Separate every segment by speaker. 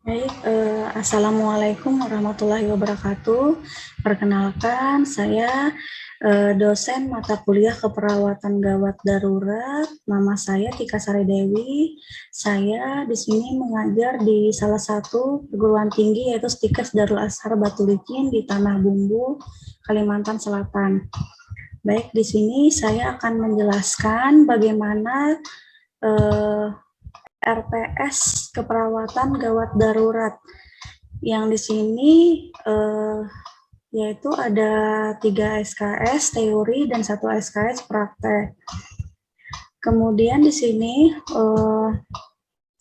Speaker 1: Baik, Assalamualaikum warahmatullahi wabarakatuh. Perkenalkan, saya dosen mata kuliah keperawatan gawat darurat. Nama saya Tika Sari Dewi. Saya di sini mengajar di salah satu perguruan tinggi yaitu Stikes Darul Azhar Batu Licin di Tanah Bumbu, Kalimantan Selatan. Baik, di sini saya akan menjelaskan bagaimana RPS keperawatan gawat darurat. Yang di sini yaitu ada 3 SKS teori dan 1 SKS praktek. Kemudian di sini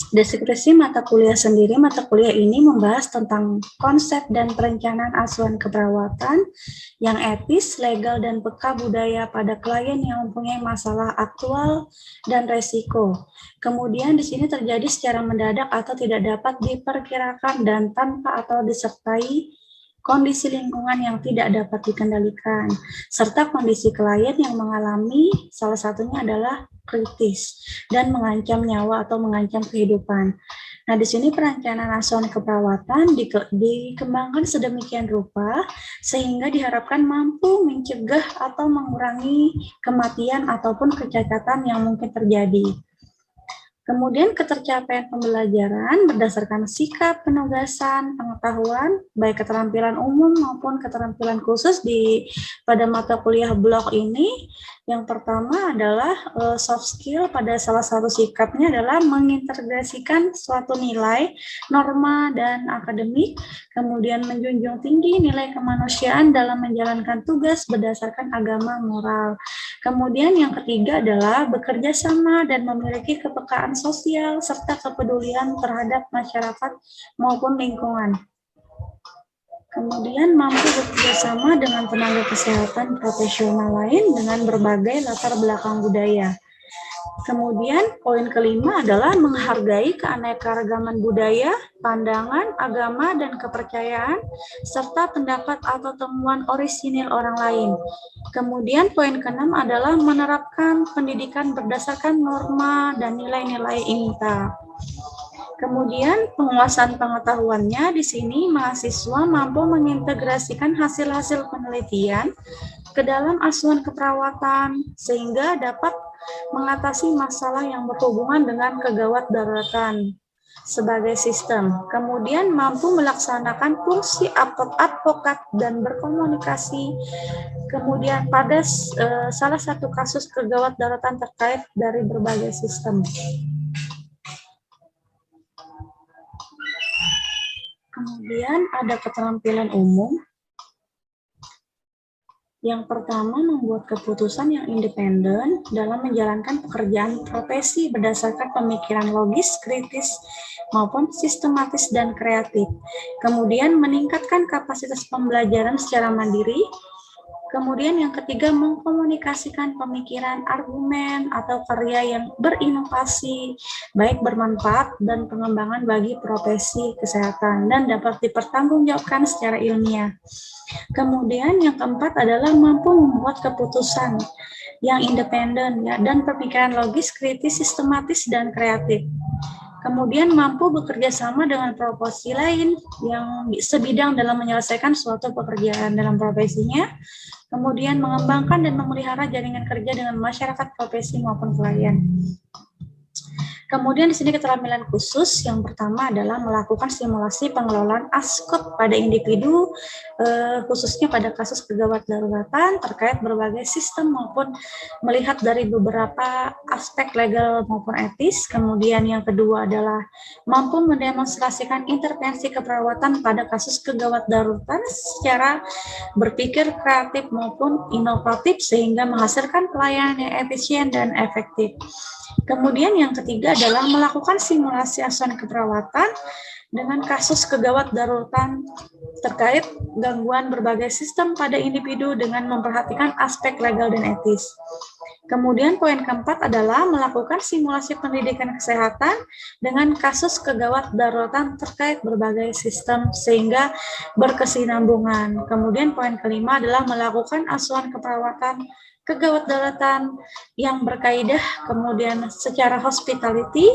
Speaker 1: deskripsi mata kuliah sendiri, mata kuliah ini membahas tentang konsep dan perencanaan asuhan keperawatan yang etis, legal, dan peka budaya pada klien yang mempunyai masalah aktual dan resiko. Kemudian di sini terjadi secara mendadak atau tidak dapat diperkirakan dan tanpa atau disertai kondisi lingkungan yang tidak dapat dikendalikan, serta kondisi klien yang mengalami salah satunya adalah kritis dan mengancam nyawa atau mengancam kehidupan. Nah, di sini perencanaan asuhan keperawatan dikembangkan sedemikian rupa sehingga diharapkan mampu mencegah atau mengurangi kematian ataupun kecacatan yang mungkin terjadi. Kemudian ketercapaian pembelajaran berdasarkan sikap, penugasan, pengetahuan, baik keterampilan umum maupun keterampilan khusus pada mata kuliah blok ini. Yang pertama adalah soft skill, pada salah satu sikapnya adalah mengintegrasikan suatu nilai, norma, dan akademik, kemudian menjunjung tinggi nilai kemanusiaan dalam menjalankan tugas berdasarkan agama moral. Kemudian yang ketiga adalah bekerja sama dan memiliki kepekaan sosial serta kepedulian terhadap masyarakat maupun lingkungan. Kemudian mampu bekerja sama dengan tenaga kesehatan profesional lain dengan berbagai latar belakang budaya. Kemudian poin kelima adalah menghargai keanekaragaman budaya, pandangan, agama, dan kepercayaan, serta pendapat atau temuan orisinil orang lain. Kemudian poin keenam adalah menerapkan pendidikan berdasarkan norma dan nilai-nilai IMTA. Kemudian penguasaan pengetahuannya di sini mahasiswa mampu mengintegrasikan hasil-hasil penelitian ke dalam asuhan keperawatan sehingga dapat mengatasi masalah yang berhubungan dengan kegawat daruratan sebagai sistem. Kemudian mampu melaksanakan fungsi advokat dan berkomunikasi. Kemudian pada salah satu kasus kegawat daruratan terkait dari berbagai sistem. Kemudian ada keterampilan umum. Yang pertama, membuat keputusan yang independen dalam menjalankan pekerjaan profesi berdasarkan pemikiran logis, kritis, maupun sistematis dan kreatif. Kemudian, meningkatkan kapasitas pembelajaran secara mandiri. Kemudian yang ketiga, mengkomunikasikan pemikiran, argumen, atau karya yang berinovasi, baik bermanfaat dan pengembangan bagi profesi kesehatan, dan dapat dipertanggungjawabkan secara ilmiah. Kemudian yang keempat adalah mampu membuat keputusan yang independen ya, dan pemikiran logis, kritis, sistematis, dan kreatif. Kemudian mampu bekerja sama dengan profesi lain yang sebidang dalam menyelesaikan suatu pekerjaan dalam profesinya. Kemudian mengembangkan dan memelihara jaringan kerja dengan masyarakat, profesi maupun klien. Kemudian di sini keterampilan khusus yang pertama adalah melakukan simulasi pengelolaan ASKOT pada individu, khususnya pada kasus kegawat daruratan terkait berbagai sistem maupun melihat dari beberapa aspek legal maupun etis. Kemudian yang kedua adalah mampu mendemonstrasikan intervensi keperawatan pada kasus kegawat daruratan secara berpikir kreatif maupun inovatif sehingga menghasilkan pelayanan yang efisien dan efektif. Kemudian yang ketiga adalah melakukan simulasi asuhan keperawatan dengan kasus kegawat daruratan terkait gangguan berbagai sistem pada individu dengan memperhatikan aspek legal dan etis. Kemudian poin keempat adalah melakukan simulasi pendidikan kesehatan dengan kasus kegawat daruratan terkait berbagai sistem sehingga berkesinambungan. Kemudian poin kelima adalah melakukan asuhan keperawatan kegawat daratan yang berkaidah, kemudian secara hospitality,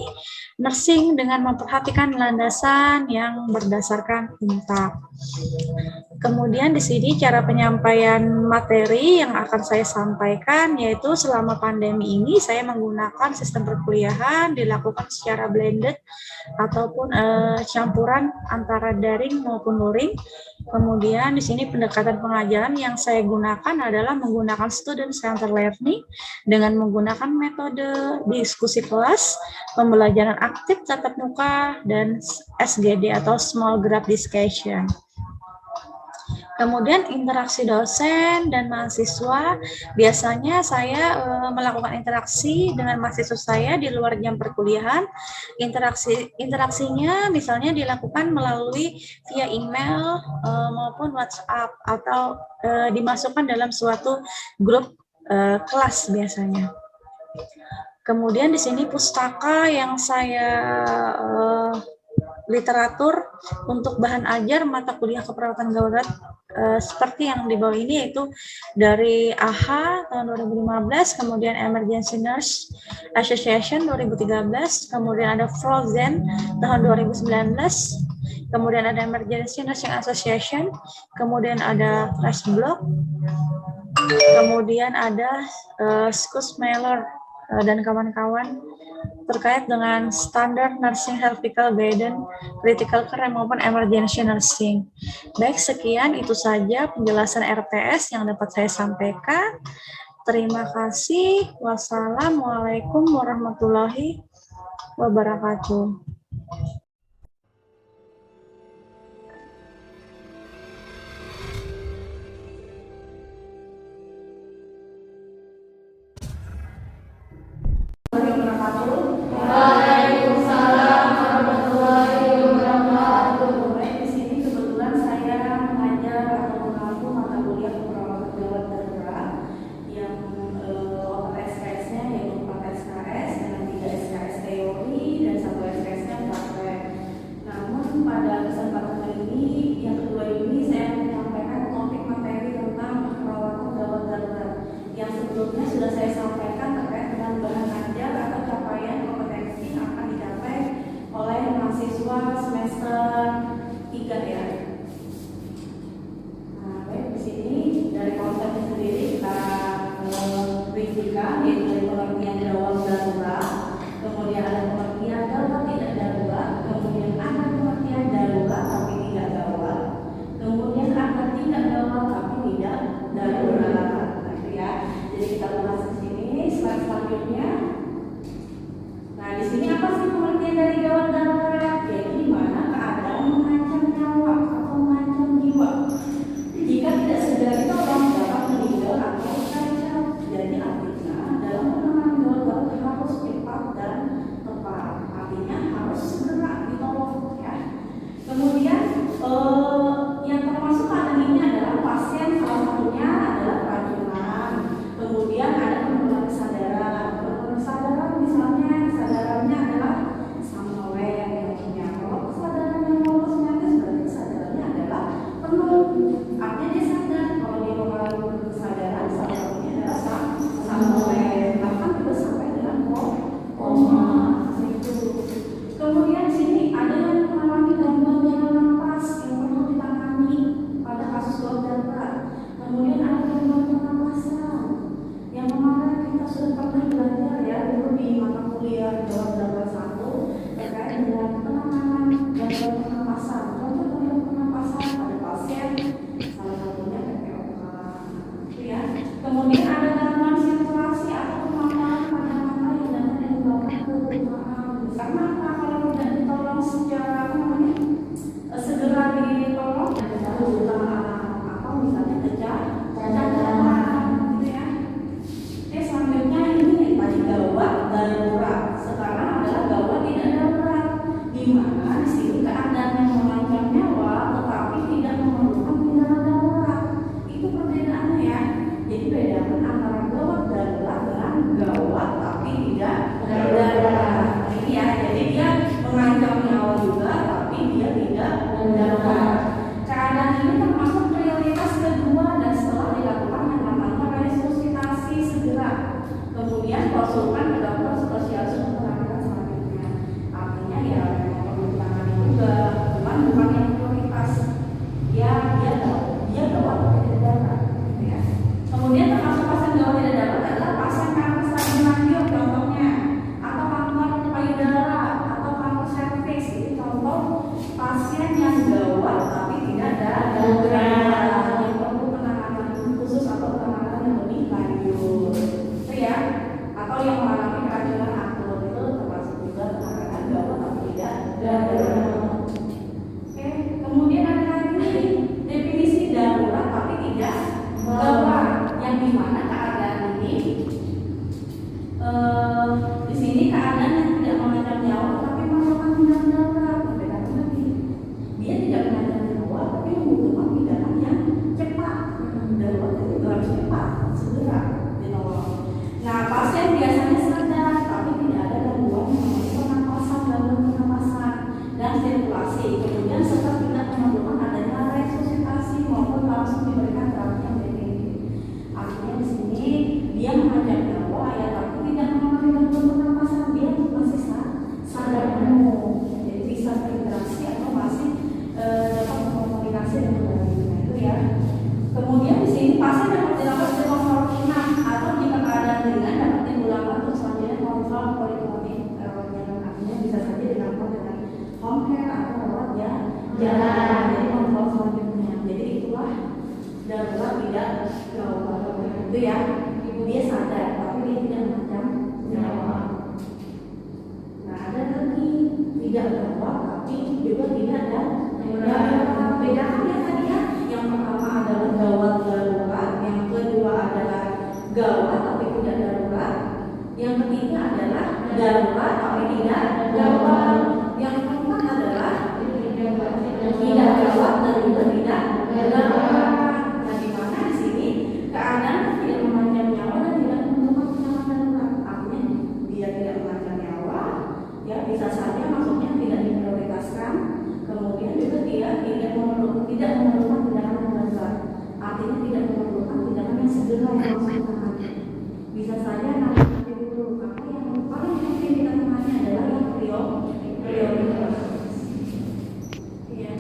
Speaker 1: nursing dengan memperhatikan landasan yang berdasarkan INTA. Kemudian di sini cara penyampaian materi yang akan saya sampaikan yaitu selama pandemi ini saya menggunakan sistem perkuliahan dilakukan secara blended ataupun campuran antara daring maupun luring. Kemudian di sini pendekatan pengajaran yang saya gunakan adalah menggunakan student center learning dengan menggunakan metode diskusi kelas, pembelajaran aktif tatap muka, dan SGD atau small group discussion. Kemudian interaksi dosen dan mahasiswa, biasanya saya melakukan interaksi dengan mahasiswa saya di luar jam perkuliahan. Interaksinya misalnya dilakukan melalui via email maupun WhatsApp atau dimasukkan dalam suatu grup kelas biasanya. Kemudian di sini pustaka yang saya literatur untuk bahan ajar mata kuliah keperawatan gawat seperti yang di bawah ini, yaitu dari AHA tahun 2015, kemudian Emergency Nurse Association 2013, kemudian ada Frozen tahun 2019, kemudian ada Emergency Nursing Association, kemudian ada Fresh Block, kemudian ada Scott Mailer dan kawan-kawan terkait dengan standar nursing healthcare guidance, critical care maupun emergency nursing. Baik, sekian itu saja penjelasan RTS yang dapat saya sampaikan. Terima kasih. Wassalamualaikum warahmatullahi wabarakatuh.
Speaker 2: Waalaikumsalam warahmatullahi wabarakatuh. Di sini kebetulan saya mengajar atau mengaku mata kuliah keperawatan gawat darurat yang SKS-nya yaitu 4 SKS dengan 3 SKS teori dan 1 SKS-nya praktek. gawat itu ya, dia sadar tapi dia tidak mengancam nyawa. Nah ada lagi tidak gawat tapi juga tidak darurat. Bedakan ya tadi ya, yang pertama adalah gawat darurat, yang kedua adalah gawat tapi tidak darurat, yang ketiga adalah darurat tapi tidak gawat, yang keempat adalah tidak gawat dan juga tidak darurat. Nah di mana di sini keadaan tidak mengancam nyawa dan tidak merupakan keadaan darurat, artinya dia tidak mengancam nyawa, ya bisa saja maksudnya tidak diprioritaskan, kemudian juga dia tidak memerlukan tindakan yang darurat, artinya tidak memerlukan tindakan yang segera yang langsung tangani. Bisa saja nanti dulu, apa yang paling penting kita tangani adalah yang prioritas. Ya.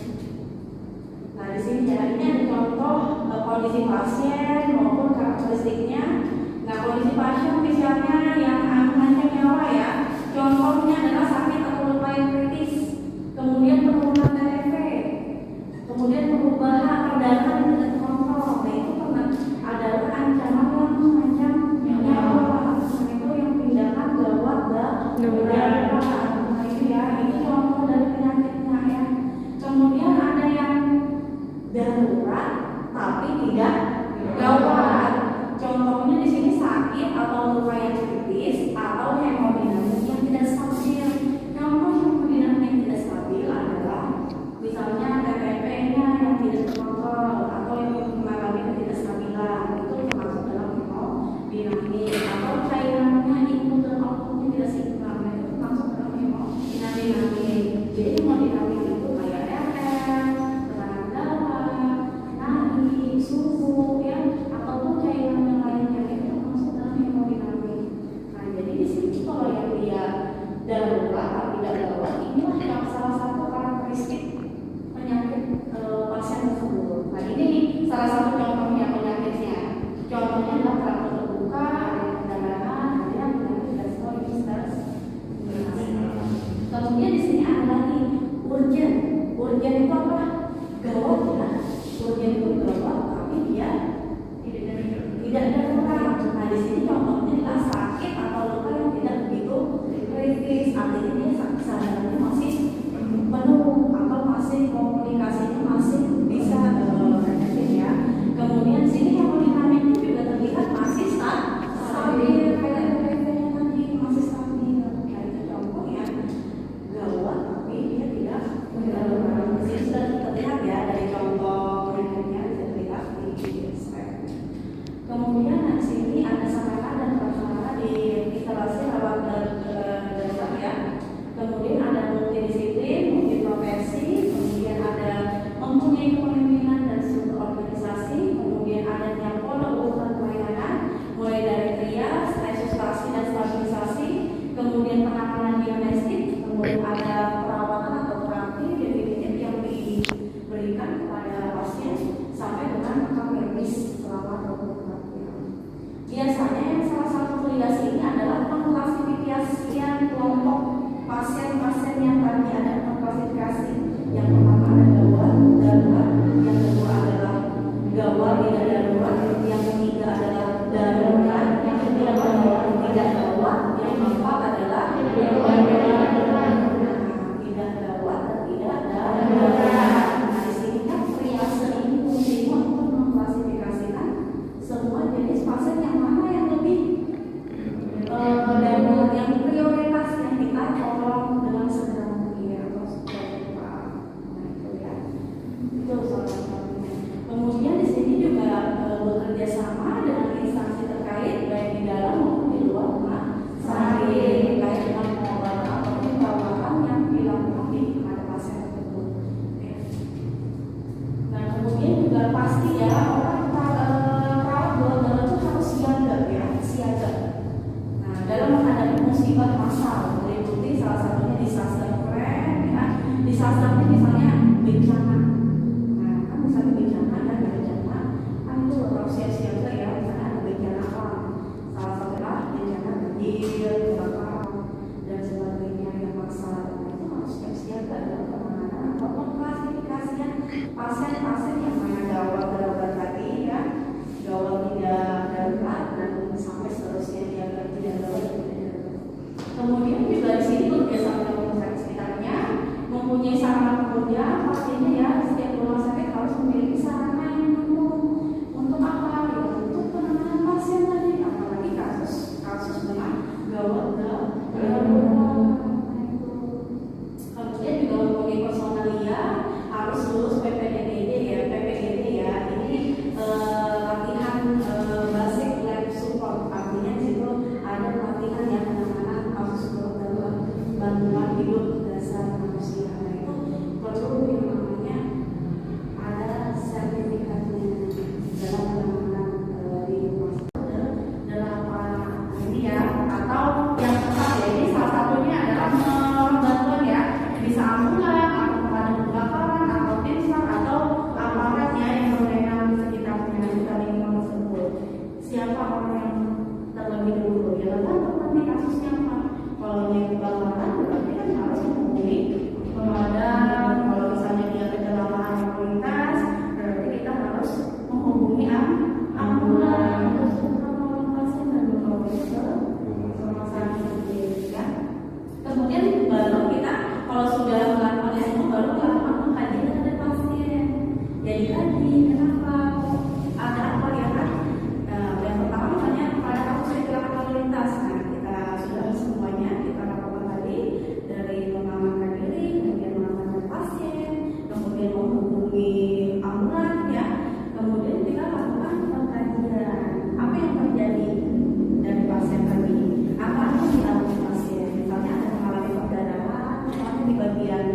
Speaker 2: Nah di sini ya ini ada contoh kondisi pasien maupun karakteristiknya. Nah kondisi pasien misalnya yang mengancam nyawa ya, contohnya adalah sakit atau luka yang kritis, kemudian penurunan TTP, kemudian perubahan perdarahan yang tidak terkontrol. Nah itu pernah adalah ancaman yang mengancam nyawa. Nah itu yang tindakan gawat darurat. Nah itu ya, ini contoh dari penyakitnya ya. Kemudian ada yang darurat tapi tidak gawat. Contohnya di sini sakit atau luka yang kritis atau hemodinamik yang tidak stabil. Contoh hemodinamik yang tidak stabil adalah misalnya TTP-nya yang tidak terkontrol atau yang mengalami ketidakstabilan, itu termasuk dalam hemodinamik, atau cairannya input dan outputnya tidak seimbang, itu termasuk dalam hemodinamik. Jadi hemodinamik itu kayak RM, tekanan darah, nadi, suhu, ya, ataupun cairan yang lainnya itu termasuk dalam hemodinamik. Nah, jadi di sini kalau yang dia darurat atau tidak darurat, inilah yang salah satu karakteristik penyakit pasien tersebut. Nah, ini salah satu contohnya penyakitnya. Contohnya adalah kerak terbuka, ada perdarahan, ada yang penyakit gastrointestinal. Kemudian di sini ada lagi urgent. Urgent itu apa? Gawat ya. Urgent itu gawat, tapi dia tidak darurat. Nah di sini contohnya adalah sakit atau luka yang tidak begitu kritis, artinya dia sadarnya masih penuh atau masih komunikasinya masih bisa efektif ya. Kemudian di sini hemodinamiknya juga terlihat masih stabil, kayak TTP-nya tadi masih stabil. Nah itu contohnya gawat tapi dia tidak darurat. Di sini sudah terlihat ya dari contoh penyakitnya, bisa terlihat di slide. Kemudian di sini ada sarana dan prasarana di instalasi rawat darurat ya. Kemudian ada multidisiplin, multiprofesi, kemudian ada mempunyai kepemimpinan dan struktur organisasi, kemudian adanya pola urutan pelayanan, mulai dari trias, resusitasi dan stabilisasi, kemudian penanganan diagnostik, kemudian ada perawatan atau terapi definitif yang diberikan kepada pasien sampai dengan rekam medis selama 24 jam. Biasanya yang salah satu tugas ini adalah pengklasifikasian kelompok pasien-pasien yang tadi ada pengklasifikasi. Yang pertama ada gawat darurat, yang kedua adalah gawat tidak darurat, yang ketiga adalah darurat, yang ketiga adalah tidak gawat, yang keempat adalah tidak gawat dan tidak darurat. Nah di sini kan triase ini fungsi untuk mengklasifikasikan semua jenis pasien yang mana yang lebih darurat, yang prioritas yang kita tolong dengan segera mungkin atau segera cepat. Nah itu ya, itu salah satunya. Kemudian di sini juga bekerja sama dengan instansi terkait baik di dalam maupun di luar rumah sakit terkait dengan pengobatan ataupun perawatan yang dilakukan di pada pasien tersebut. Ya. Nah kemudian juga pasti ya orang perawat gawat darurat itu harus siaga ya, siaga. Nah dalam menghadapi musibah massal meliputi salah satunya disaster plan ya, disasternya misalnya bencana. Nah kan misalnya bencana dan bencana kan itu harus siap-siaga ya, misalnya ada bencana alam, salah satunya bencana banjir, kebakaran dan sebagainya yang massal. Itu harus siap-siaga dalam penanganan atau pengklasifikasian pasien-pasien yang mana gawat darurat tadi ya, gawat Jadi tadi kenapa ada apa ya kan? Yang pertama misalnya pada kasus kecelakaan lalu lintas, nah kita sudah semuanya kita lakukan tadi dari mengamankan diri, kemudian mengamankan pasien, kemudian menghubungi ambulan ya, kemudian kita lakukan pengkajian apa yang terjadi dari pasien tadi, apa yang dialami pasien, misalnya ada mengalami perdarahan, misalnya di bagian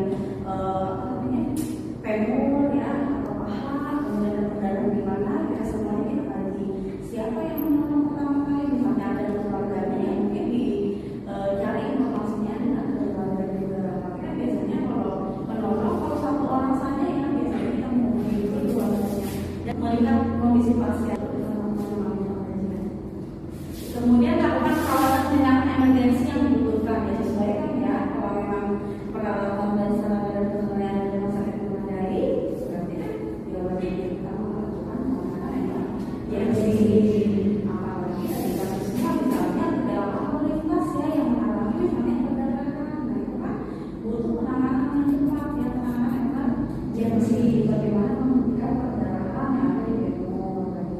Speaker 2: femur ya atau paha, kemudian ada perdarahan di mana, kita semuanya kita kaji siapa yang menolong pertama kali, misalnya ada keluarganya yang mungkin dicari informasinya dengan keluarga juga. Tapi kan biasanya kalau menolong kalau satu orang saja ya biasanya kita menghubungi keluarganya dan melihat kondisi pasien. Kemudian lakukan perawatan tindakan emergensi yang dibutuhkan ya, sesuaikan ya kalau memang perawatan dan sarana dan prasarana yang ada di rumah sakit memadai, berarti kan ya wajib kita melakukan penanganan yang apalagi dari kasusnya misalnya dalam lalu lintas ya yang mengalami misalnya perdarahan, nah itu kan butuh penanganan yang cepat ya, penanganan emergensi, bagaimana menghentikan perdarahan yang ada di femur tadi.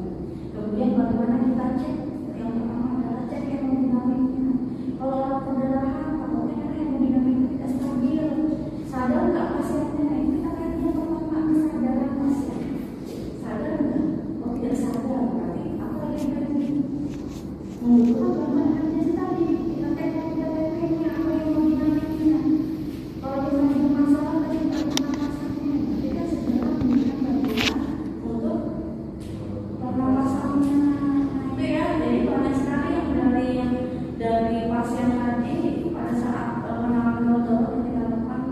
Speaker 2: Kemudian bagaimana kita cek, yang pertama adalah cek hemodinamiknya. Kalau orang perdarahan takutnya kan hemodinamiknya tidak stabil, sadar nggak pasiennya, nah itu kita lihat yang pertama kesadaran pasien, sadar nggak? Oh tidak sadar, berarti apa yang terjadi? Membutuhkan bantuan emergensi tadi, kita cek hemodinamiknya, apa hemodinamiknya. Kalau misalnya ada masalah tadi nggak pernapasannya, kita segera memberikan bantuan untuk pernapasannya. Itu ya, jadi banyak sekali yang dari pasien tadi pada saat mengalami gawat kita lakukan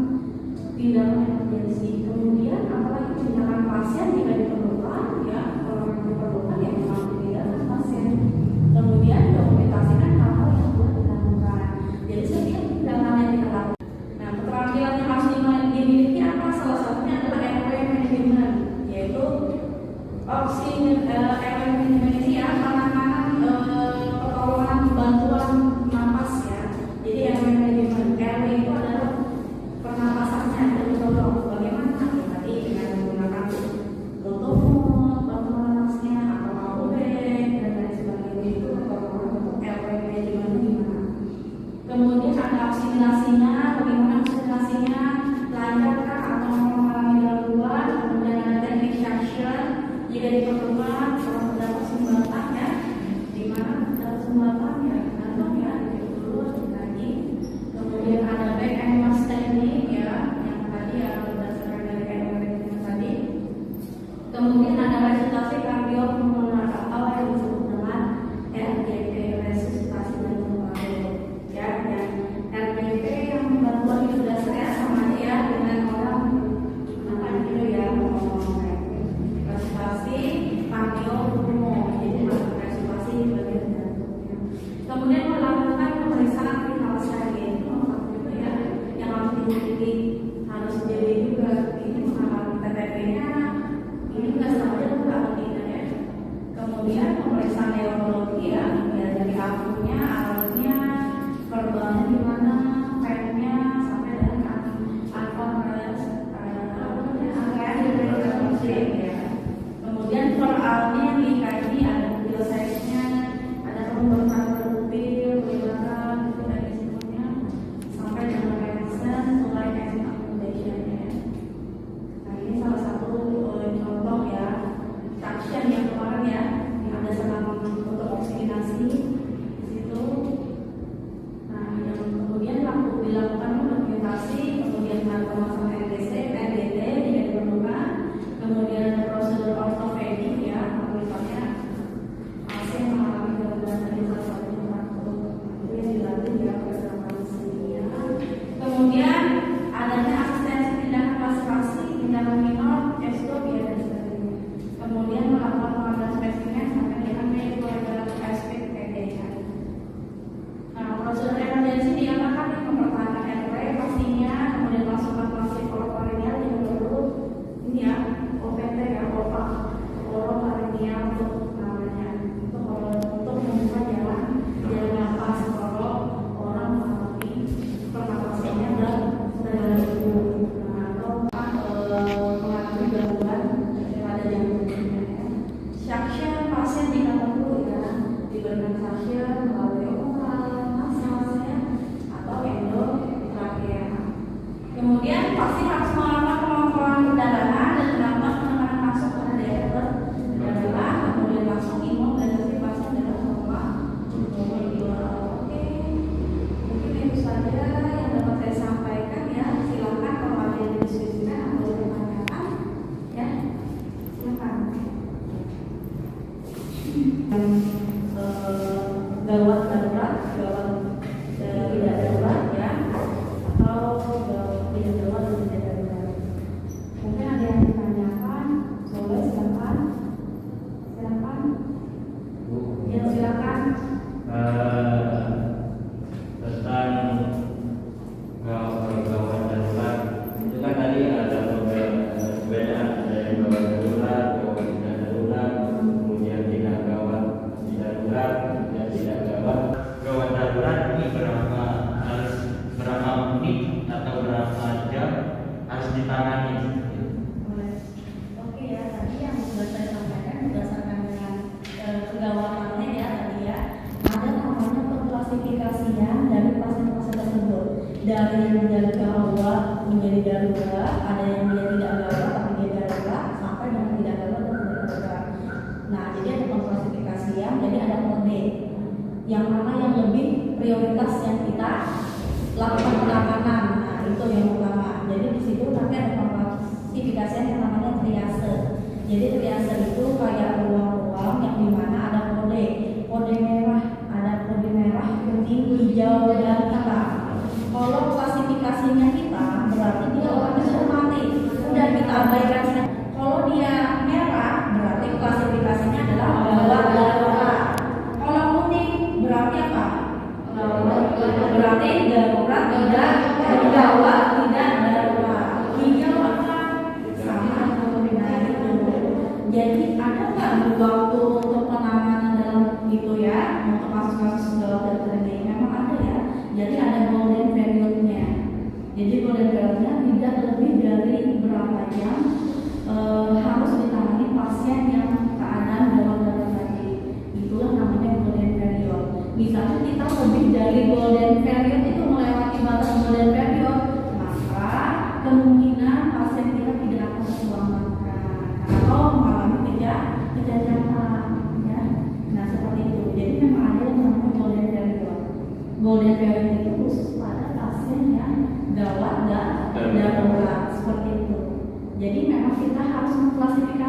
Speaker 2: tindakan emergensi. Kemudian apalagi tindakan pasien jika diperlukan ya, kalau memang diperlukan ya memang tindakan pasien. Kemudian dokumentasikan hal-hal yang telah dilakukan. Jadi setiap tindakan yang kita lakukan. Nah, keterampilan yang harus dimiliki apa? Salah satunya adalah airway management, yaitu opsi airway management ini ya, penanganan pertolongan bantuan napas ya. Jadi airway management, airway itu adalah pernapasannya yang ditolong. Bagaimana? Ya, tadi dengan menggunakan tutup mulut, bantuan napasnya atau mabubek dan lain sebagainya, itu pertolongan untuk airway management gimana. Kemudian ada oksidasinya, bagaimana oksidasinya, lancarkah atau mengalami gangguan. Kemudian ada teknik suction jika diperlukan, kalau terdapat sumbatan ya, di mana terdapat sumbatan ya, gantung ya, itu dulu dikaji. Kemudian ada back and mask teknik ya, yang tadi ya berdasarkan dari yang tadi. Kemudian ada resusitasi kardiopulmoner atau yang disebut dengan RGP, resusitasi jantung paru ya, dan RGP yang bantuan hidup dasar ya, sama aja ya dengan orang makan gitu ya, resusitasi kardiopulmoner, jadi masuk resusitasi di bagian jantungnya. Kemudian melakukan pemeriksaan vital sign, itu itu ya yang harus dimiliki, harus jadi juga ini mengalami TTP-nya, ini nggak saja gawat darurat, gawat tidak darurat ya, atau gawat tidak darurat dan tidak darurat. Mungkin ada yang ditanyakan, boleh silakan. Silakan. Ya silakan.
Speaker 3: Tentang gawat darurat itu kan tadi ada perbedaan, ada yang gawat darurat, gawat tidak darurat, kemudian tidak gawat tidak darurat, dan tidak gawat darurat ini harus berapa menit atau berapa jam harus ditangani.
Speaker 2: Oke ya, tadi yang sudah saya sampaikan berdasarkan dengan kegawatannya ya tadi ya, ada namanya pengklasifikasian dari pasien-pasien tersebut, dari yang dia gawat menjadi darurat, ada yang dia tidak gawat tapi dia darurat, sampai dengan tidak gawat dan tidak darurat. Nah, jadi ada pengklasifikasian, jadi ada kode yang mana yang lebih prioritas yang kita lakukan penanganan. Nah, itu yang utama. Jadi di situ nanti ada pengklasifikasian yang namanya triase. Jadi triase itu kayak ruang-ruang yang dimana ada kode merah, ada kode merah, kuning, hijau, dan hitam. Kalau klasifikasinya kita berarti dia orangnya sudah mati, sudah kita abaikan. Kalau dia merah berarti klasifikasinya adalah gawat darurat. Kalau kuning berarti apa? Berarti darurat tidak gawat tidak darurat. Hijau apa? Sama dengan itu. Jadi ada nggak waktu untuk penanganan dalam itu ya untuk kasus-kasus gawat darurat ini? Memang ada ya. Jadi ada golden period-nya. Jadi golden period-nya tidak lebih dari berapa jam harus ditangani pasien yang keadaan gawat darurat tadi. Itulah namanya golden period. Misalnya kita lebih dari golden period itu melewati batas golden period, maka kemungkinan pasien kita tidak akan terselamatkan atau mengalami kejahatan ya. Nah seperti itu. Jadi memang ada yang namanya golden period. Golden period itu khusus pada pasien yang gawat dan darurat seperti itu. Jadi memang kita harus mengklasifikasi